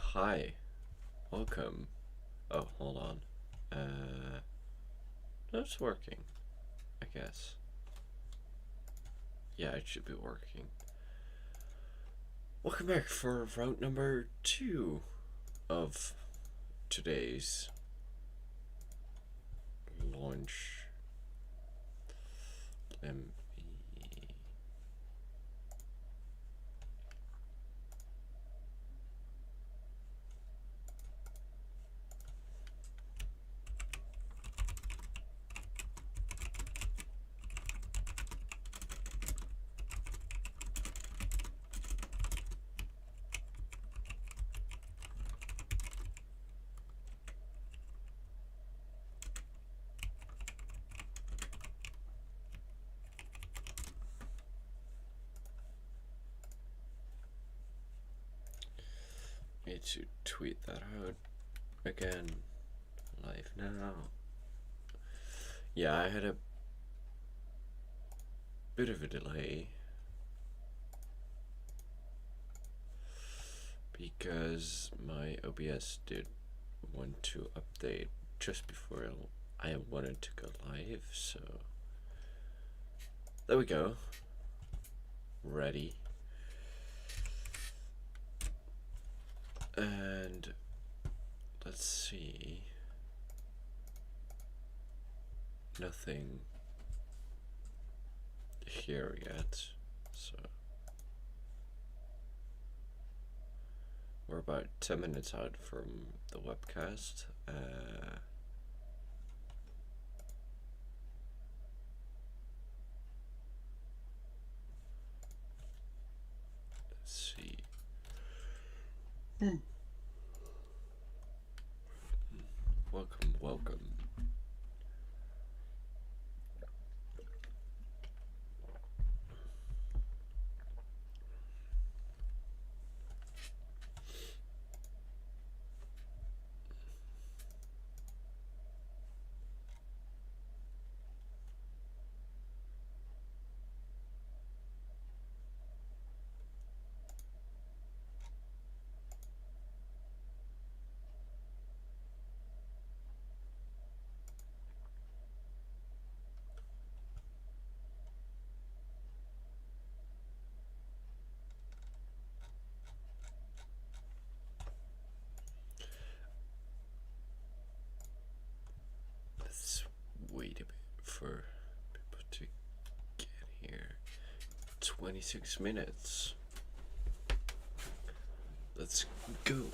Hi, welcome. Oh, hold on. That's working, I guess. Yeah, it should be working. Welcome back for round number 2 of today's launch. Need to tweet that out again. Live now. Yeah, I had a bit of a delay because my OBS did want to update just before I wanted to go live, so there we go. Ready. And let's see. Nothing here yet, so we're about 10 minutes out from the webcast. Let's see. Welcome, welcome. Let's wait a bit for people to get here. 26 minutes. Let's go.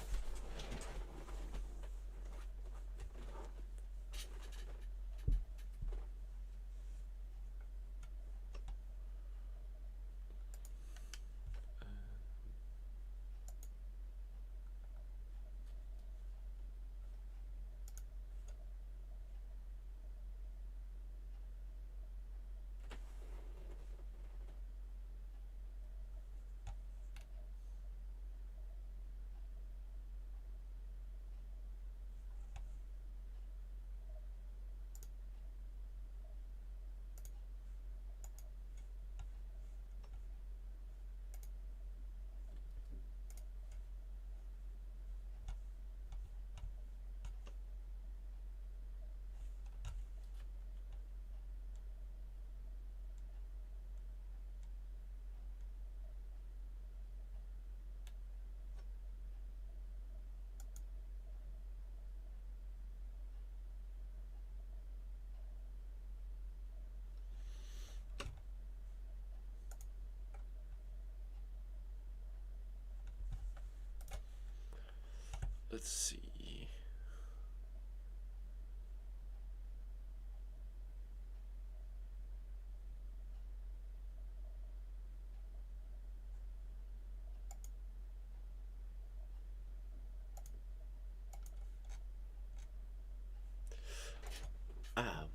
Let's see.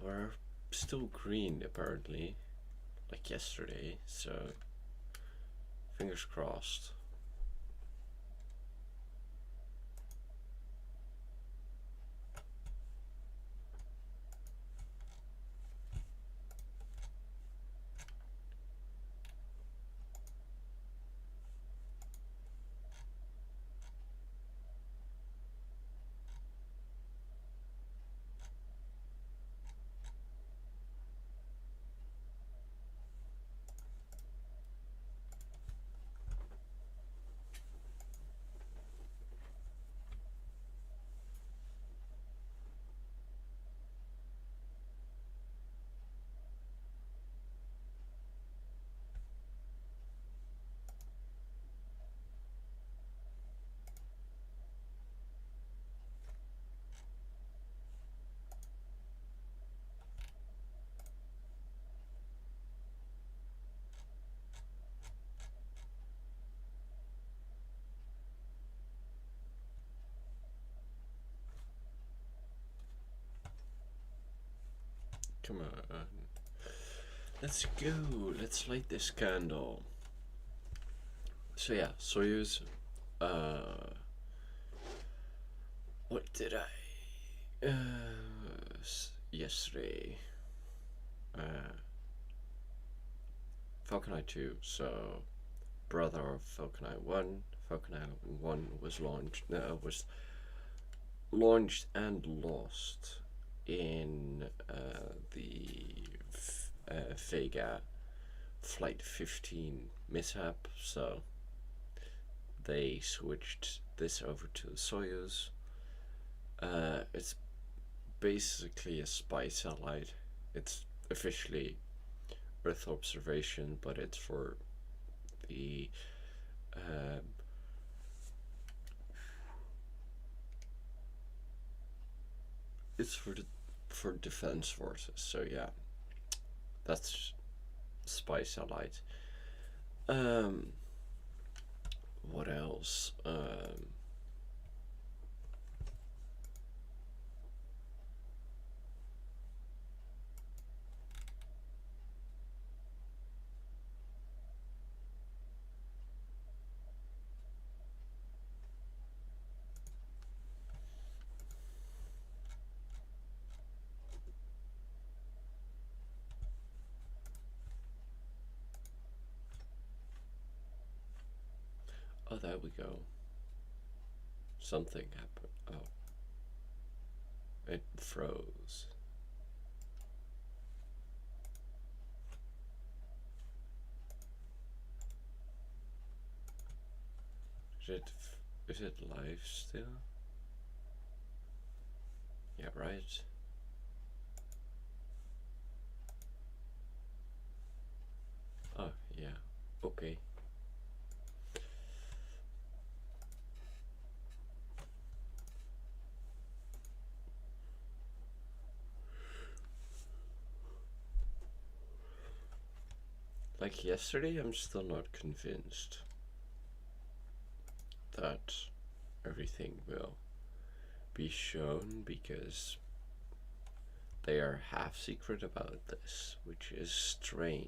We're still green apparently, like yesterday, so fingers crossed. Come on. Let's go. Let's light this candle. So yeah, Soyuz. What did I? Yesterday. Falcon Eye 2. So, brother of Falcon Eye 1. Falcon Eye 1 was launched and lost in the Vega Flight 15 mishap, so they switched this over to the Soyuz. It's basically a spy satellite. It's officially Earth observation, but it's for the it's for defense forces. So yeah, that's spy satellite. What else? Oh, there we go. Something happened. Oh. It froze. Is it live still? Yeah, right. Oh, yeah. Okay. Like yesterday, I'm still not convinced that everything will be shown, because they are half secret about this, which is strange.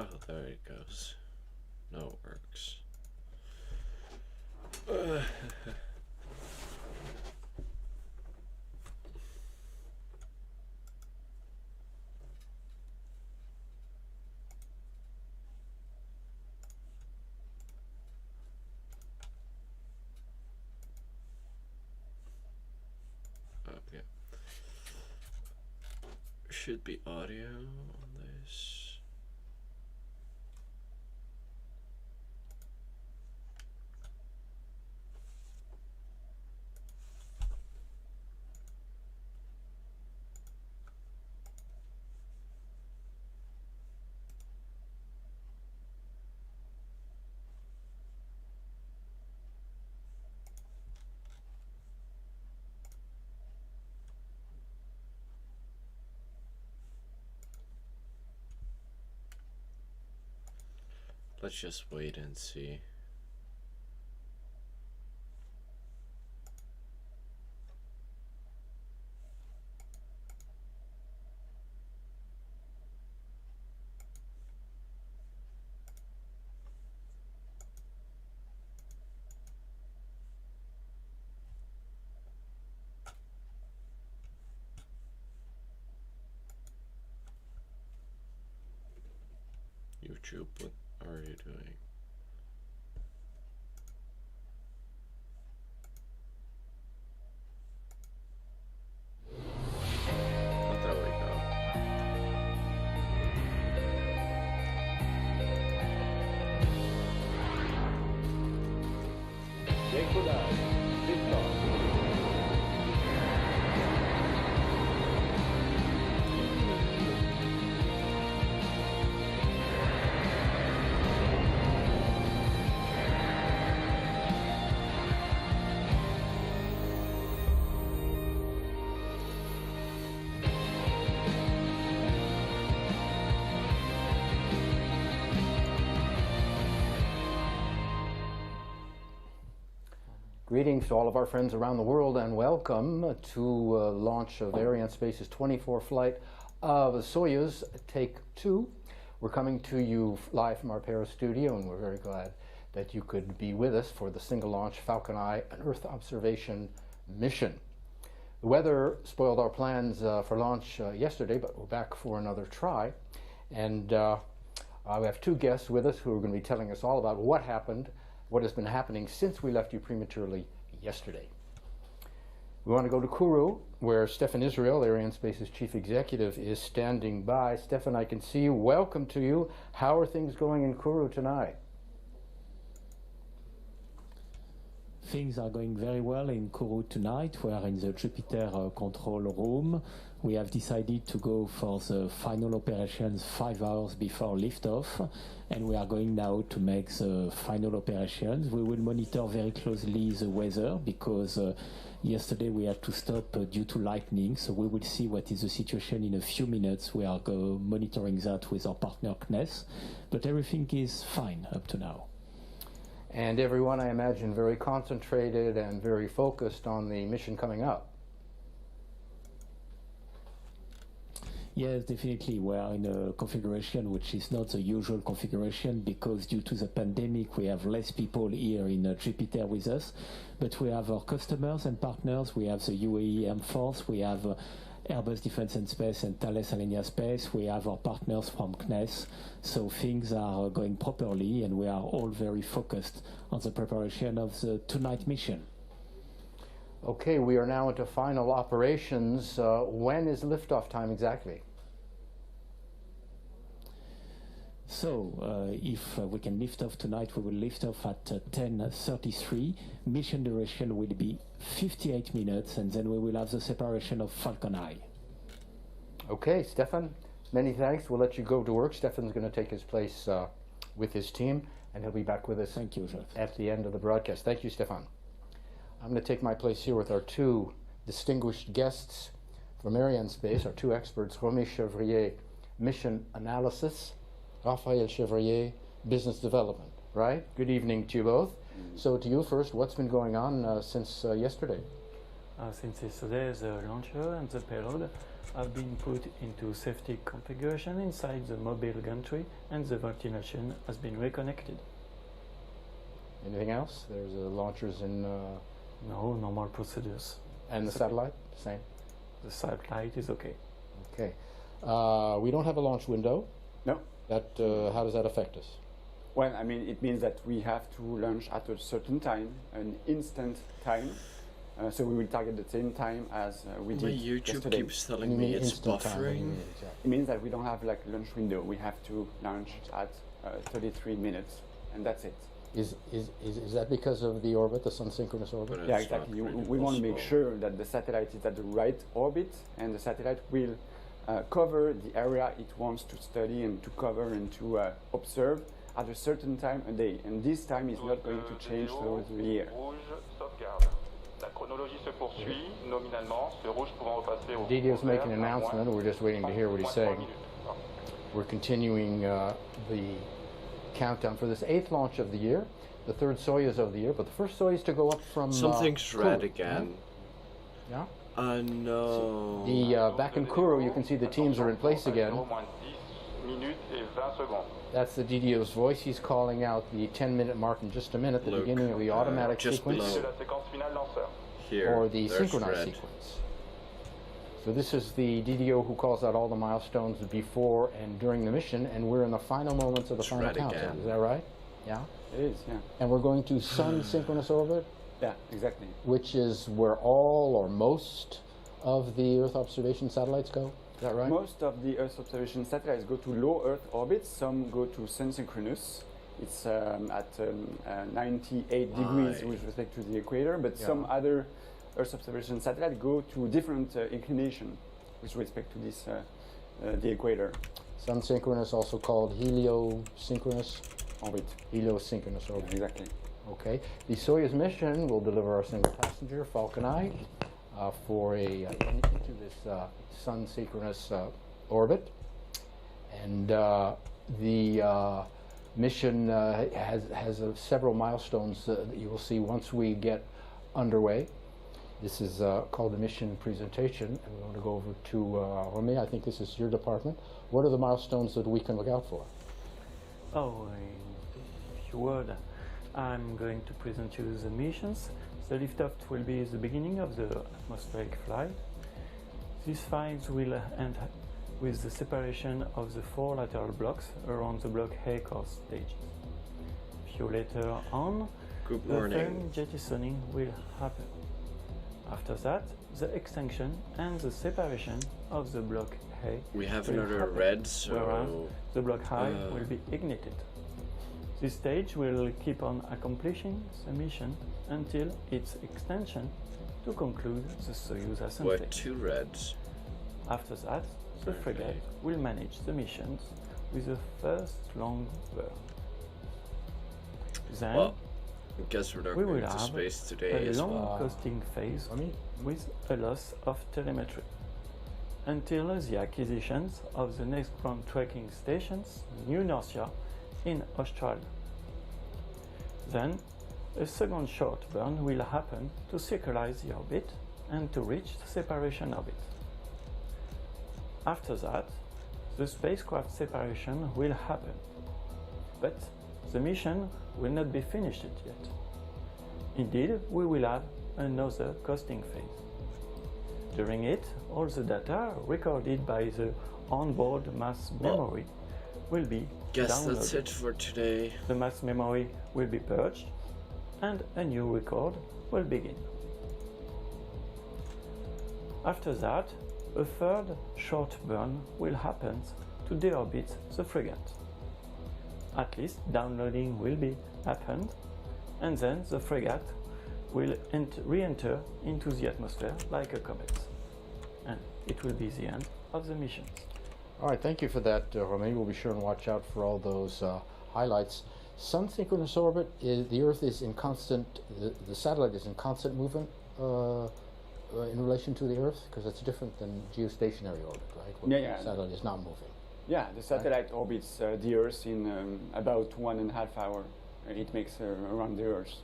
Oh, there it goes. No, it works. Yeah. Should be audio on this. Let's just wait and see. YouTube, what are you doing? Oh, there we go. Liftoff. Greetings to all of our friends around the world and welcome to launch of Arianespace's 24 flight of Soyuz Take 2. We're coming to you live from our Paris studio and we're very glad that you could be with us for the single launch Falcon an Earth observation mission. The weather spoiled our plans for launch yesterday, but we're back for another try. And we have two guests with us who are going to be telling us all about what happened, what has been happening since we left you prematurely yesterday. We want to go to Kourou, where Stefan Israel, Arianespace's chief executive, is standing by. Stefan, I can see you. Welcome to you. How are things going in Kourou tonight? Things are going very well in Kourou tonight. We are in the Jupiter control room. We have decided to go for the final operations 5 hours before liftoff, and we are going now to make the final operations. We will monitor very closely the weather because yesterday we had to stop due to lightning, so we will see what is the situation in a few minutes. We are monitoring that with our partner CNES, but everything is fine up to now. And everyone, I imagine, very concentrated and very focused on the mission coming up. Yes, definitely. We are in a configuration which is not the usual configuration because due to the pandemic we have less people here in Jupiter with us. But we have our customers and partners. We have the UAE Air Force. We have Airbus Defence and Space and Thales Alenia Space. We have our partners from CNES. So things are going properly and we are all very focused on the preparation of the tonight mission. Okay, we are now into final operations. When is liftoff time exactly? So, if we can lift off tonight, we will lift off at 10:33. Mission duration will be 58 minutes, and then we will have the separation of Falcon Eye. Okay, Stefan, many thanks. We'll let you go to work. Stefan's going to take his place with his team, and he'll be back with us Thank you, Jeff. At the end of the broadcast. Thank you, Stefan. I'm going to take my place here with our two distinguished guests from Arianespace, our two experts, Romy Chevrier, Mission Analysis, Raphaël Chevrier, Business Development, right? Good evening to you both. So to you first, what's been going on since yesterday? Since yesterday, the launcher and the payload have been put into safety configuration inside the mobile gantry, and the ventilation has been reconnected. Anything else? There's launchers in... No normal procedures. And the satellite? Same. The satellite is okay. Okay. We don't have a launch window. No. That, how does that affect us? Well, I mean, it means that we have to launch at a certain time, an instant time. So we will target the same time as we My did YouTube yesterday. keeps You telling me mean it's instant time, what do you buffering. mean exactly? It means that we don't have like a launch window. We have to launch at 33 minutes, and that's it. Is that because of the orbit, the sun-synchronous orbit? But Yeah, it's not exactly. really We want to make possible. sure that the satellite is at the right orbit, and the satellite will cover the area it wants to study and to cover and to observe at a certain time a day. And this time is not going to change throughout the year. Rouge, sauvegarde. La chronologie se poursuit, nominalement, ce rouge pouvant repasser au Didio's au making vert an à announcement, moins we're just waiting to hear what he's 33 saying. minutes. We're continuing the countdown for this 8th launch of the year, the 3rd Soyuz of the year, but the first Soyuz to go up from Something's red Kourou, again. Yeah? No. The back in Kourou, you can see the teams are in place again. 0 moins 10 minutes et 20 secondes. That's the Didio's voice. He's calling out the 10-minute mark in just a minute, the Look, beginning of the automatic just sequence C'est below. la séquence finale lanceur. Here, or the there's synchronized red. sequence. So this is the DDO who calls out all the milestones before and during the mission, and we're in the final moments of the It's final red countdown. again. Is that right? Yeah. It is, yeah. And we're going to sun synchronous orbit, Yeah, exactly. which is where all or most of the Earth observation satellites go. Is that right? Most of the Earth observation satellites go to low Earth orbit. Some go to sun synchronous. It's at 98 degrees with respect to the equator, but Yeah. some other Earth observation satellites go to different inclination with respect to this the equator Sun synchronous, also called heliosynchronous. orbit. Heliosynchronous Yeah, orbit. exactly. Okay. The Soyuz mission will deliver our single passenger, Falcon 9, for into this sun synchronous orbit. And the mission has several milestones that you will see once we get underway. This is called the mission presentation, and we want to go over to Romain. I think this is your department. What are the milestones that we can look out for? Oh, in a few words, I'm going to present you the missions. The liftoff will be the beginning of the atmospheric flight. These flights will end with the separation of the 4 lateral blocks around the block A core stages. A few later on, Good the morning. fairing jettisoning will happen. After that, the extinction and the separation of the block A We have will another happen, red, whereas so the block I will be ignited. This stage will keep on accomplishing the mission until its extension to conclude the Soyuz ascent what, phase. 2 reds? After that, the Okay. frigate will manage the missions with the first long burn. Then Well, I guess we're not we going will to have space today a as long well. coasting phase Romain? with a loss of telemetry until the acquisitions of the next ground tracking stations, New Norcia, in Australia. Then a second short burn will happen to circularize the orbit and to reach the separation orbit. After that, the spacecraft separation will happen, but the mission will not be finished yet. Indeed, we will have another coasting phase. During it, all the data recorded by the onboard mass memory will be Guess downloaded. that's it for today. The mass memory will be purged and a new record will begin. After that, a third short burn will happen to deorbit the frigate. At least downloading will be happened, and then the frigate will re-enter into the atmosphere like a comet. And it will be the end of the mission. All right, thank you for that, Romain. We'll be sure and watch out for all those highlights. Sun synchronous orbit, the Earth is in constant, the satellite is in constant movement in relation to the Earth, because it's different than geostationary orbit, right? Where Yeah. The satellite is not moving. Yeah, the satellite orbits the Earth in about 1.5 hours. It makes around the Earth.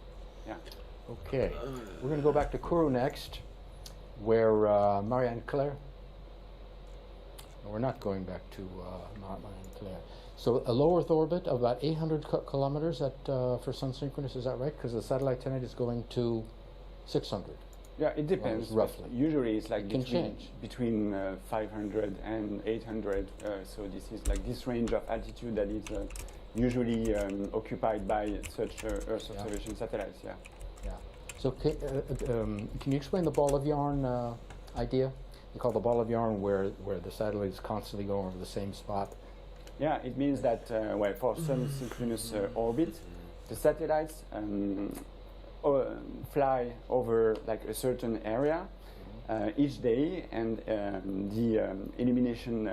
Yeah. Okay, we're going to go back to Kourou next, where Marianne Claire We're not going back to Montclair. So a low Earth orbit of about 800 kilometers for Sun synchronous, is that right? Because the satellite tonight is going to 600. Yeah, it depends. Roughly. Usually it's like It can change. between 500 and 800. So this is like this range of altitude that is usually occupied by such Earth observation satellites. Yeah. Yeah. So can you explain the ball of yarn idea? We call the ball of yarn where the satellite is constantly going over the same spot. Yeah, it means that well, for Sun synchronous orbit, the satellites fly over like a certain area each day, and the illumination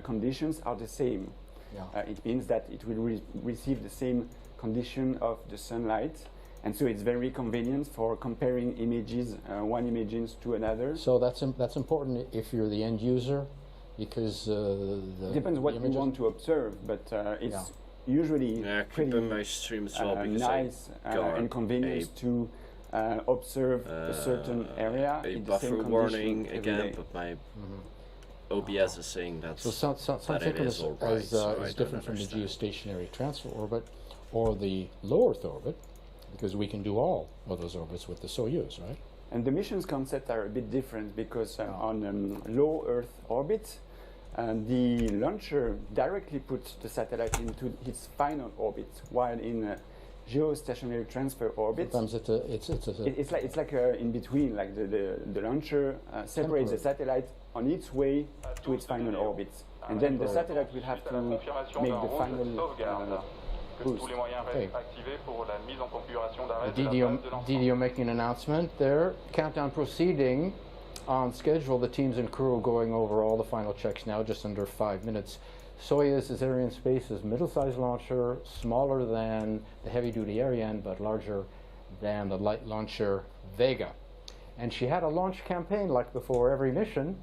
conditions are the same. Yeah. It means that it will receive the same condition of the sunlight, and so it's very convenient for comparing images, one images to another. So that's important if you're the end user, because It depends what you want to observe, but it's usually keep in my stream as well, because nice and convenient to observe a certain area a in the buffer same warning condition every again, day. but my OBS is saying So that Sun it synchronous is all right, so I is don't different from the understand. geostationary transfer orbit or the low Earth orbit, because we can do all of those orbits with the Soyuz, right? And the missions concept are a bit different because on low Earth orbit, the launcher directly puts the satellite into its final orbit, while in geostationary transfer orbit, Sometimes it's like in between. Like the launcher separates the satellite on its way to its final orbit, and then the satellite will have to make the final boost. Tous les moyens restent activés pour la mise en configuration d'arrêt de la Didio base de lancement. Didio making an announcement there. Countdown proceeding on schedule. The teams and crew going over all the final checks now, just under 5 minutes. Soyuz is Arianespace's middle-sized launcher, smaller than the heavy-duty Ariane, but larger than the light launcher Vega. And she had a launch campaign like before every mission,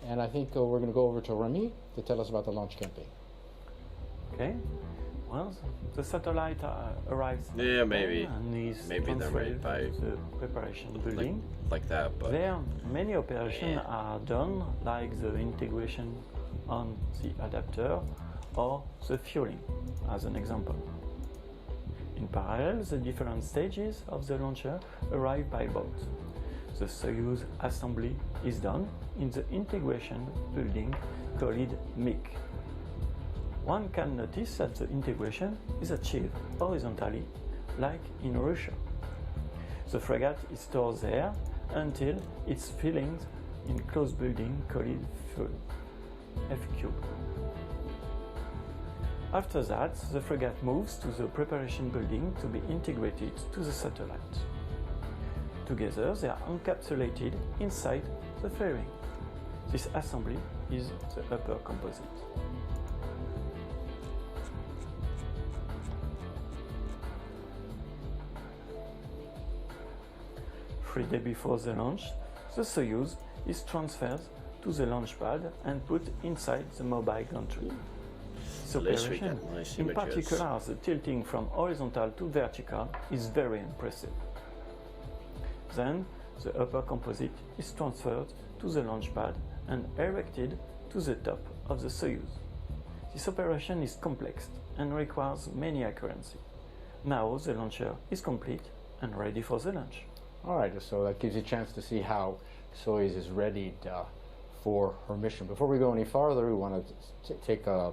and I think we're going to go over to Remy to tell us about the launch campaign. Okay. Well, the satellite arrives. Yeah, maybe. And is Maybe they're transferred made by to the preparation building. like that, but There, many operations are done, like the integration on the adapter or the fueling, as an example. In parallel, the different stages of the launcher arrive by boat. The Soyuz assembly is done in the integration building called MIC. One can notice that the integration is achieved horizontally, like in Russia. The frigate is stored there until its filling in closed building called FQ. After that, the frigate moves to the preparation building to be integrated to the satellite. Together, they are encapsulated inside the fairing. This assembly is the upper composite. 3 days before the launch, the Soyuz is transferred to the launch pad and put inside the mobile gantry. This at least we operation, get nice in images. particular the tilting from horizontal to vertical, is very impressive. Then the upper composite is transferred to the launch pad and erected to the top of the Soyuz. This operation is complex and requires many accuracy. Now the launcher is complete and ready for the launch. All right, so that gives you a chance to see how Soyuz is readied for her mission. Before we go any farther, we want to take a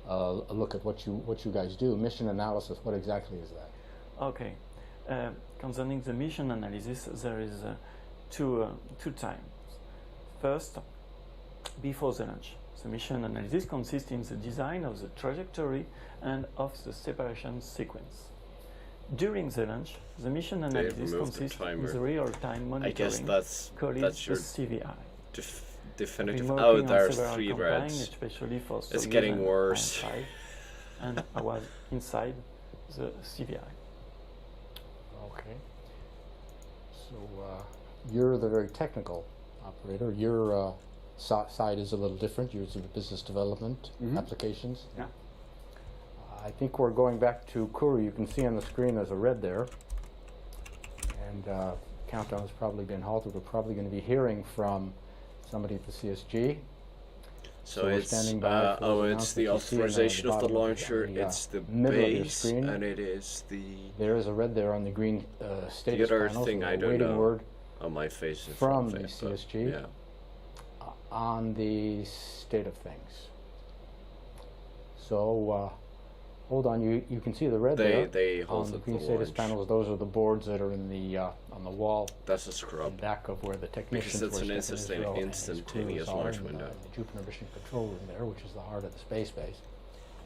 look at what you guys do. Mission analysis, what exactly is that? Okay. Concerning the mission analysis, there is two times. First, before the launch. The mission analysis consists in the design of the trajectory and of the separation sequence. During the launch, the mission analysis consists in the real-time monitoring I guess that's called your the CVI. definitive. Been Oh, working on there's several 3 campaigns, reds. especially for It's Soyuz getting and worse. Ariane 5, and I was inside the CVI. Okay. So you're the very technical operator. Your side is a little different. Yours is business development, applications. Yeah. I think we're going back to Kuru. You can see on the screen there's a red there. And countdown has probably been halted. We're probably going to be hearing from somebody at the CSG. So we're it's standing by for those it's the announcements. You see authorization of the bottom launcher. the, It's the middle of your base, screen. and it is the There is a red there on the green status other panels. thing We're I don't waiting know. word on my face in from front the of it, but, CSG yeah. on the state of things. So hold on, you can see the red there. They on hold the the green status launch. panels. Those are the boards that are in the on the wall That's a in scrub. back of where the technicians Because it's were an Stefan Israel and his instantaneous crews are launch in, window. the Jupiter Mission Control Room there, which is the heart of the space base.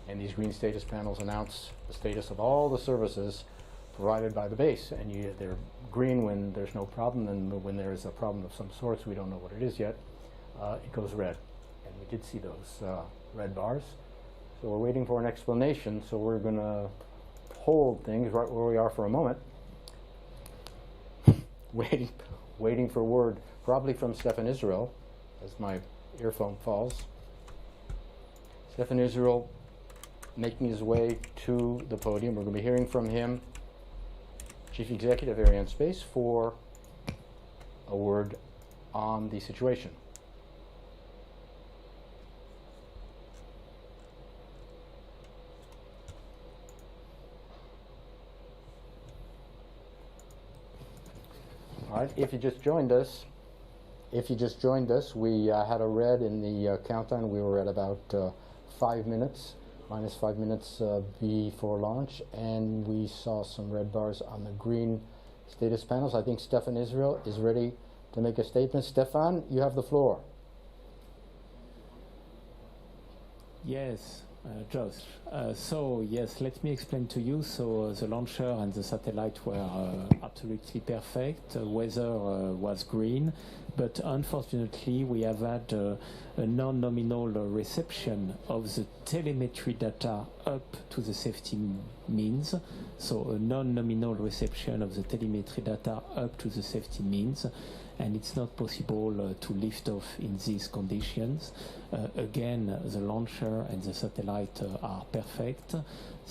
And these green status panels announce the status of all the services provided by the base. And they're green when there's no problem, and when there is a problem of some sorts, we don't know what it is yet, it goes red. And we did see those red bars. So we're waiting for an explanation, so we're going to hold things right where we are for a moment. waiting for word, probably from Stefan Israel, as my earphone falls. Stefan Israel making his way to the podium. We're going to be hearing from him, Chief Executive Arianespace, for a word on the situation. All right, if you just joined us, we had a red in the countdown. We were at about 5 minutes, minus 5 minutes before launch, and we saw some red bars on the green status panels. I think Stefan Israel is ready to make a statement. Stefan, you have the floor. Yes, Josh. So yes, let me explain to you. So the launcher and the satellite were absolutely perfect. Weather was green, but unfortunately we have had a non-nominal reception of the telemetry data up to the safety means. So a non-nominal reception of the telemetry data up to the safety means. And it's not possible to lift off in these conditions. Again, the launcher and the satellite are perfect.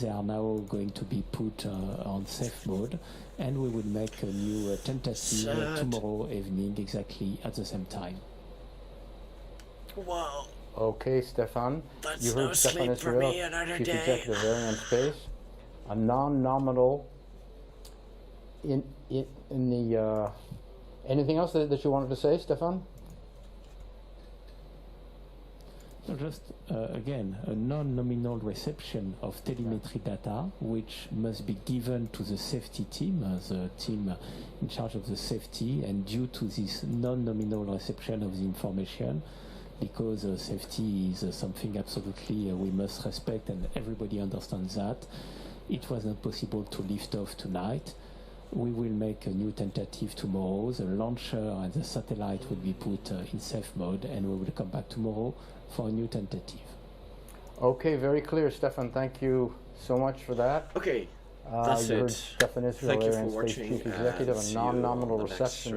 They are now going to be put on safe mode, and we will make a new tentative tomorrow evening exactly at the same time. Wow. Okay, Stefan. That's You heard no Stefan sleep for Israel, me another Chief day. Executive of Arianespace. A non-nominal in the anything else that you wanted to say, Stefan? So just again, a non-nominal reception of telemetry data, which must be given to the safety team, the team in charge of the safety, and due to this non-nominal reception of the information, because safety is something absolutely we must respect, and everybody understands that, it was not possible to lift off tonight. We will make a new tentative tomorrow. The launcher and the satellite will be put in safe mode, and we will come back tomorrow for a new tentative. Okay, very clear, Stefan. Thank you so much for that. Okay, that's you heard it. Stefan Israel, Thank you for Arianespace watching, Chief Executive, and a see you on non-nominal the next reception